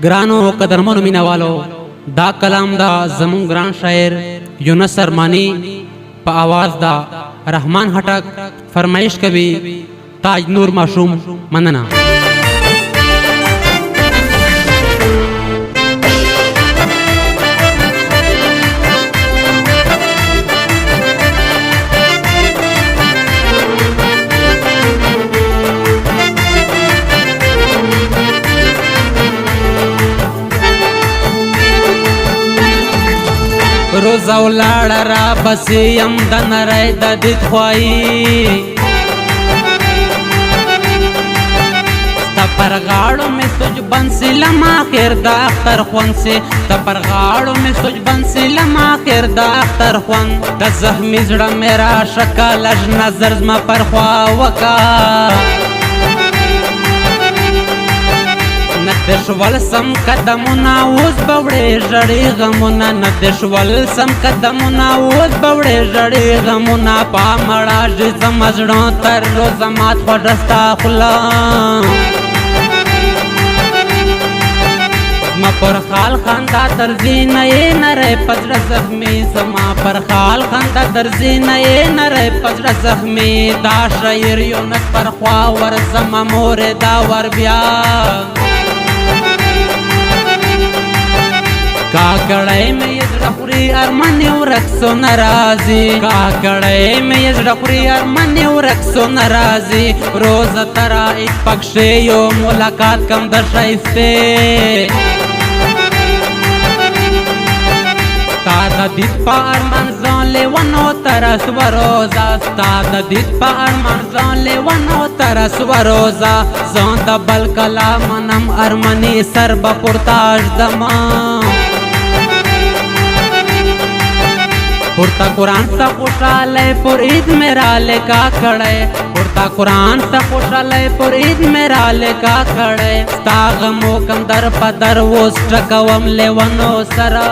ग्रानो कदरमन मीना वालो दा कलाम दा जमुन ग्रान शायर यूनुस अरमानी पा आवाज दा रहमान हटक फरमाइश कभी ताज नूर मासूम मनना। रोजा उलाड़ा रा बसे यम दन राय दित ख्वाई तपर गाड़ों में सुज बंसी लमा किरदा अख्तर ख्वन से तपर गाड़ों में सुज बंसी लमा किरदा अख्तर ख्वन द जख्मी जड़ा मेरा शक्ल अज नजर मा पर ख्वा वका नदेशवल सम कदमुना उस बवड़े जड़ी गमुना नदेशवल सम कदमुना उस बवड़े जड़ी गमुना पामड़ा जी समझड़ो तर रोजा मात पड़स्ता खुला मा पर खाल खानदा दर्जी नए नरे पजरा जख्मी समा पर खाल खानदा दर्जी नए नरे पजरा जख्मी दा शायर यूनुस पर ख्वावर समा मोरे दावर ब्या काकड़े में यजड़पुरी अरमानी रक्सो नाराजी काकड़े में यजड़पुरी अरमानी रक्सो नाराजी रोज तरा एक पक्षे यो मुलाकात कम दर्शाइस्ते तादा दित पा अरमान ले वनो तरस वरोजा तादा दित पा अरमान ले वनो तरस वरोजा जोंदा बल कला मनम अरमानी सर बपुरताज दमा पुरता कुरान सा खुशाले पुर ईद मेरा ले का खड़े पुरता कुरान सा खुशाले पुर ईद मेरा ले का खड़े तागमो कम दर पदर वो स्ट्रकवम ले वनो सरा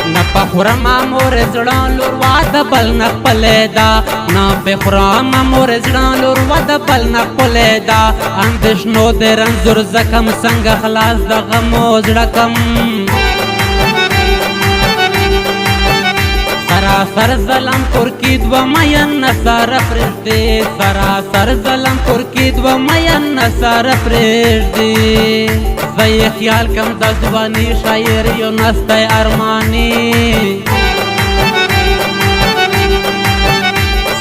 न पखुरमा मोरे जड़ा लुरवाद बल न पलेदा न बेखुरमा मोरे जड़ा लुरवाद बल न पलेदा अंदिश नो दे रंजुर जखम संग खलास दगमो जड़कम सरासर जलम कुर्कीद व मयन नसर फ्रिजदे सरासर जलम कुर्कीद व मयन नसर फ्रिजदे ज़य ख्याल कम दजवानी शायर यूनुस तय अरमानी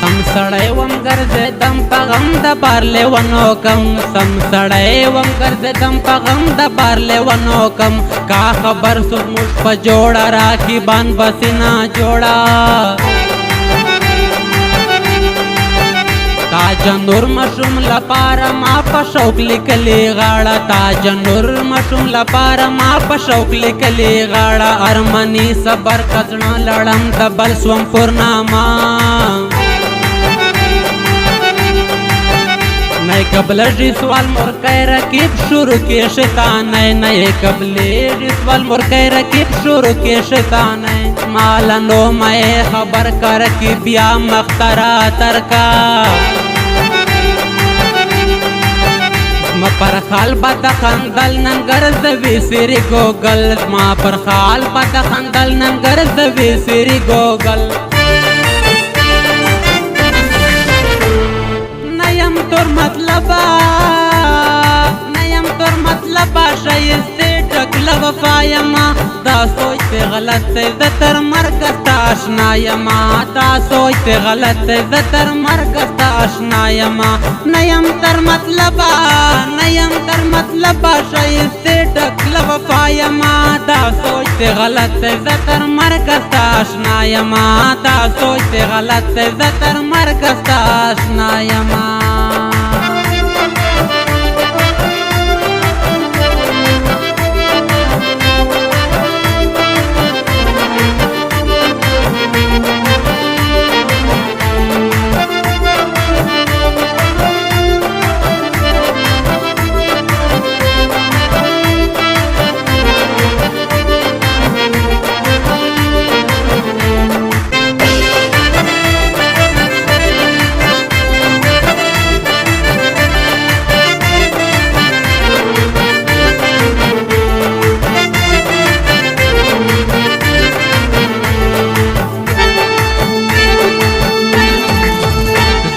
समसड़े वम गर्जे दम पगम दबार ले वनोकम समसड़े वम गर्जे दम पगम दबार ले वनोकम का खबर सुख मुझ पर जोड़ा राखी बान बसीना जोड़ा ताजनूर मशरूम लपारा मा पशौक लिखली गाड़ा ताजनूर मशरूम लपारा मा पशौक लिखली गाड़ा अरमानी सबर कचना लड़म दबल स्वम पूर्णामा नए कबल रिसवाल मोर कह रकीब शुरू के शैतान नए कबले रिसवाल मोर कह रकीब शुरू के शैतान माला नो मैं खबर कर की बिया मख्तरा तरका मा पर खाल बद खंदल नंगर दवी सिरी गोगल मा पर खाल बद खंदल नंगर दवी सिरी गोगल नयम तोर मतलबा शायस्ते टकला वफायमा दा सोचते गलत है जतर मरकज ता आशनायमा दा सोचते गलत है जतर मरकज ता आशनायमा नयम तर मतलबा शायस्ते टकला वफायमा दा सोचते गलत है जतर मरकज ता आशनायमा दा सोचते गलत है जतर मरकज ता आशनायमा।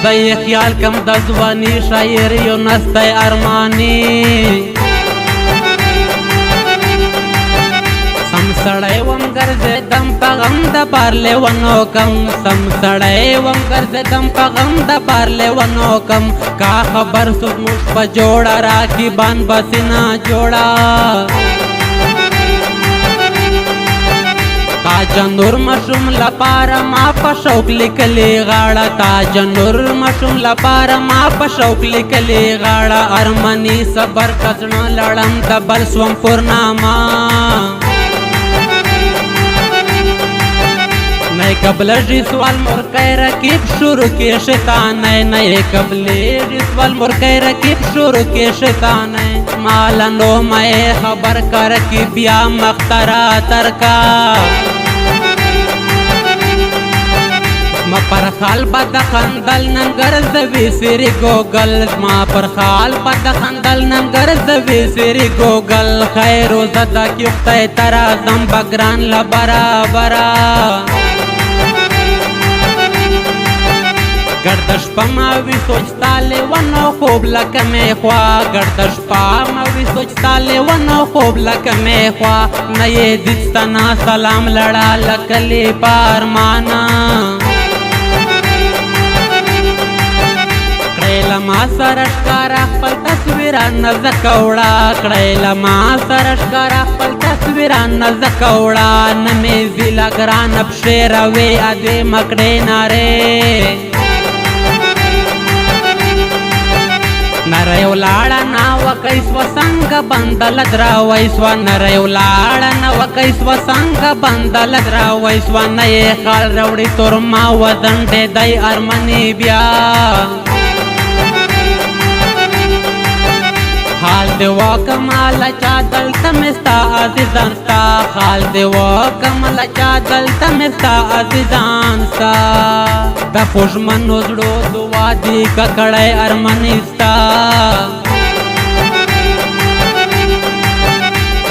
زه خیال کم د ځواني شاعر یو نستی ارماني سم سړی وم ګرځېدم په غم د بار لیونو کم سم سړی وم ګرځېدم په غم د بار لیونو کم کا خبر سوک موږ په جوړه راکیبان بسې نه جوړه تاج نور مشوم لپاره ما په شوق لیکلې غاړه تاج نور مشوم لپاره ما په شوق لیکلې غاړه ارمني صبر کزړه لړم د بل سوم پورنامه نئے قبل سوال مرکے رکیب شروع کی شیطان نئے قبل سوال مرکے رکیب شروع کی شیطان مالا نو میں خبر کر کی بیا مخترا ترکا ما پر خال بد خندل ننگر زوی سری گوگل ما پر خال بد خندل ننگر زوی سری گوگل خیر و زدہ کیوختے ترا زم بگران لبرا برا گردش پا ماوی سوچتا لیونو خوب لکمی خوا گردش پا ماوی سوچتا لیونو خوب لکمی خوا نئے دستنا سلام لڑا لکلی پارمانا کڑیلما سرشکارا خپل تصویران نزکوڑا کڑیلما سرشکارا خپل تصویران نزکوڑا نمیزی لگران بشیروی ادوی مکڑی نارے نریو لاړه نا وکیس وسنګ بندل درا وایسوا نریو لاړه نا وکیس وسنګ بندل درا وایسوا نه خال روړی تور ما وزن دې دای ارمنی بیا حال دی وکمال چا دلته مستا عزیزان ستا حال دی وکمال چا دلته مستا عزیزان ستا د خوشمنو زړو دعا دی ککړی ارمنستا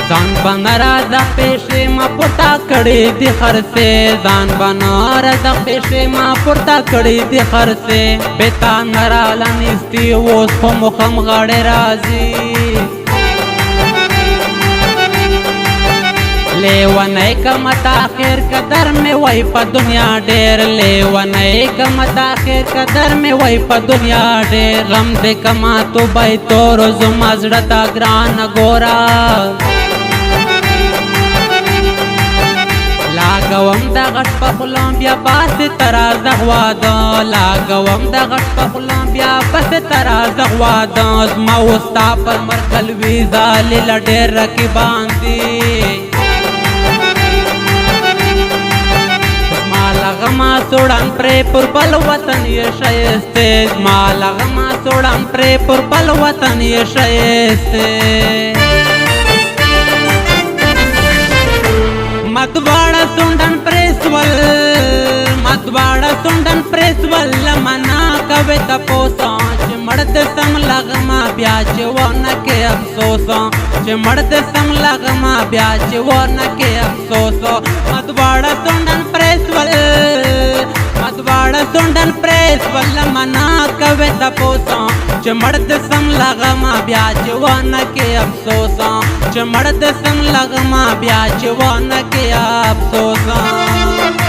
ځان بنرا د پېښې ما پورته کړې دي خرڅې ځان بنرا د پېښې ما پورته کړې دي خرڅې بېتا نراله نیستي اوس په مخم غاړې راځي لیونی کم تاخیر قدر میں وی پا دنیا ډیر لیونی کم تاخیر قدر میں وی پا دنیا ډیر غم دے کما تو بای تو روزو مزڑتا گران گورا لاګوم د غټ په خلم بیا پاسې ترا زغواده لاګوم د غټ په خلم بیا پاسې ترا زغواده زما وستا پر مرکل وی زال لډېر رقیبان دي لغما سوڑان پرے پر بل وطن یہ شایستے زما لغما سوڑان پرے پر بل وطن یہ شایستے مدواڑا سوندن پریسول مدواڑا سوندن پریسول لمنا کوي تپوسا چې مرد سم لغما بیا چې ونه کې افسوسا چې مرد سم لغما بیا چې ونه کې افسوسا مدواڑا سوندن پریسول مدواڑا سوندن پریسول لمنا کوي تپوسا چې مرد سم لغما بیا چې ونه کې افسوسا چې مرد سم لغما بیا چې ونه کې افسوسا